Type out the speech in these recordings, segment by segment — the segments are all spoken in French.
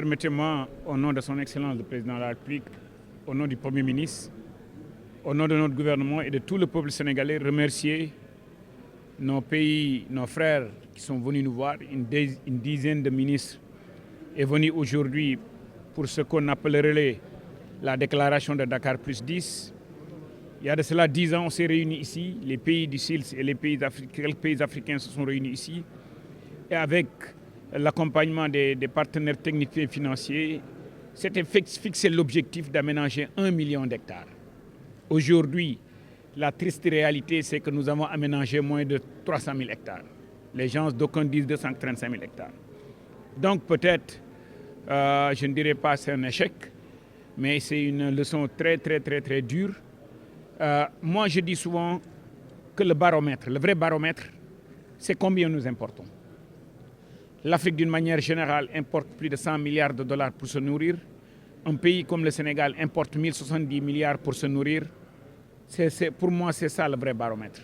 Permettez-moi, au nom de son Excellence le Président de la République, au nom du Premier ministre, au nom de notre gouvernement et de tout le peuple sénégalais, remercier nos pays, nos frères qui sont venus nous voir. Une dizaine de ministres est venue aujourd'hui pour ce qu'on appellerait la déclaration de Dakar plus 10. Il y a de cela 10 ans, on s'est réunis ici, les pays du SILS et quelques pays africains se sont réunis ici. Et avec l'accompagnement des partenaires techniques et financiers, c'était fixé l'objectif d'aménager 1 million d'hectares. Aujourd'hui, la triste réalité, c'est que nous avons aménagé moins de 300 000 hectares. Les gens, d'aucuns disent 235 000 hectares. Donc peut-être, je ne dirais pas c'est un échec, mais c'est une leçon très dure. Moi, je dis souvent que le baromètre, le vrai baromètre, c'est combien nous importons. L'Afrique, d'une manière générale, importe plus de 100 milliards de dollars pour se nourrir. Un pays comme le Sénégal importe 1070 milliards pour se nourrir. Pour moi, c'est ça le vrai baromètre.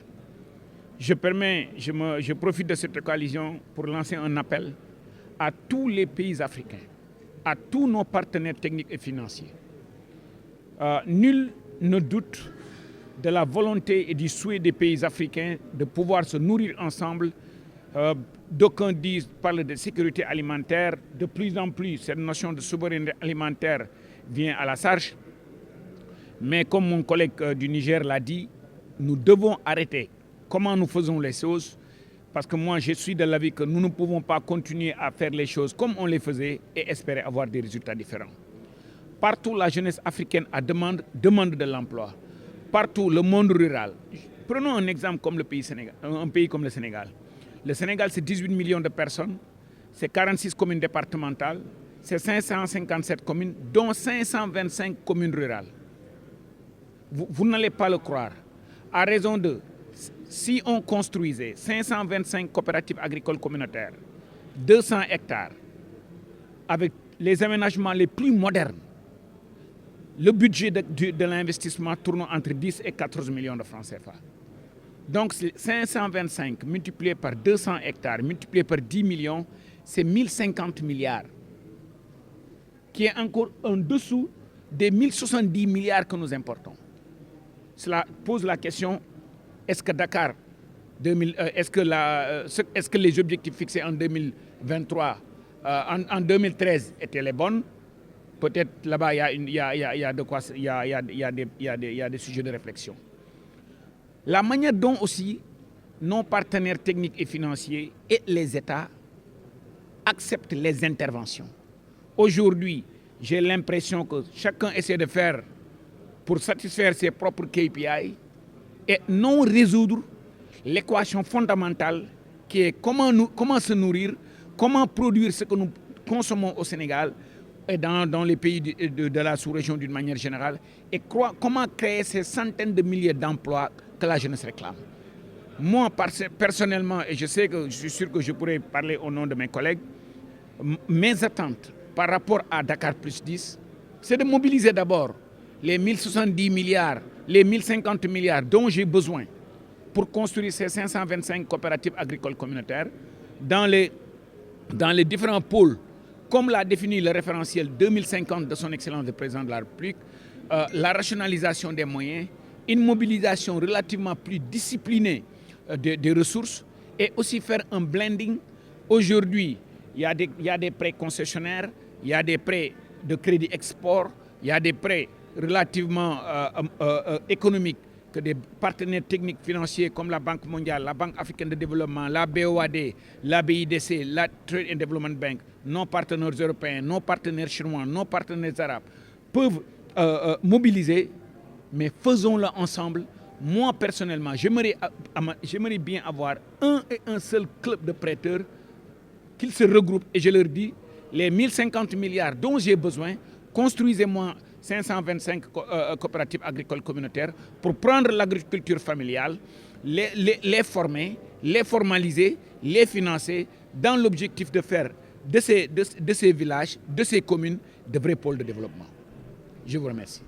Je profite de cette occasion pour lancer un appel à tous les pays africains, à tous nos partenaires techniques et financiers. Nul ne doute de la volonté et du souhait des pays africains de pouvoir se nourrir ensemble. D'aucuns parlent de sécurité alimentaire. De plus en plus, cette notion de souveraineté alimentaire vient à la charge. Mais comme mon collègue du Niger l'a dit, nous devons arrêter comment nous faisons les choses. Parce que moi, je suis de l'avis que nous ne pouvons pas continuer à faire les choses comme on les faisait et espérer avoir des résultats différents. Partout, la jeunesse africaine demande de l'emploi. Partout, le monde rural. Prenons un exemple comme un pays comme le Sénégal. Le Sénégal, c'est 18 millions de personnes, c'est 46 communes départementales, c'est 557 communes, dont 525 communes rurales. Vous n'allez pas le croire. À raison de, si on construisait 525 coopératives agricoles communautaires, 200 hectares, avec les aménagements les plus modernes, le budget de l'investissement tourne entre 10 et 14 millions de francs CFA. Donc 525 multiplié par 200 hectares, multiplié par 10 millions, c'est 1050 milliards, qui est encore en dessous des 1070 milliards que nous importons. Cela pose la question, est-ce que Dakar, est-ce que les objectifs fixés en 2023, en 2013 étaient les bons? Peut-être là-bas, il y a des sujets de réflexion. La manière dont aussi nos partenaires techniques et financiers et les États acceptent les interventions. Aujourd'hui, j'ai l'impression que chacun essaie de faire pour satisfaire ses propres KPI et non résoudre l'équation fondamentale qui est comment se nourrir, comment produire ce que nous consommons au Sénégal et dans les pays de la sous-région d'une manière générale, et comment créer ces centaines de milliers d'emplois que la jeunesse réclame. Moi, personnellement, et je suis sûr que je pourrais parler au nom de mes collègues, mes attentes par rapport à Dakar plus 10, c'est de mobiliser d'abord les 1070 milliards, les 1050 milliards dont j'ai besoin pour construire ces 525 coopératives agricoles communautaires dans les différents pôles, comme l'a défini le référentiel 2050 de son Excellence le Président de la République, la rationalisation des moyens, une mobilisation relativement plus disciplinée des ressources et aussi faire un blending. Aujourd'hui, il y a des prêts concessionnaires, il y a des prêts de crédit export, il y a des prêts relativement économiques que des partenaires techniques financiers comme la Banque mondiale, la Banque africaine de développement, la BOAD, la BIDC, la Trade and Development Bank, nos partenaires européens, nos partenaires chinois, nos partenaires arabes peuvent mobiliser, mais faisons-le ensemble. Moi, personnellement, j'aimerais bien avoir un seul club de prêteurs qu'ils se regroupent et je leur dis, les 1050 milliards dont j'ai besoin, construisez-moi 525 coopératives agricoles communautaires pour prendre l'agriculture familiale, les former, les formaliser, les financer dans l'objectif de faire de ces villages, de ces communes, de vrais pôles de développement. Je vous remercie.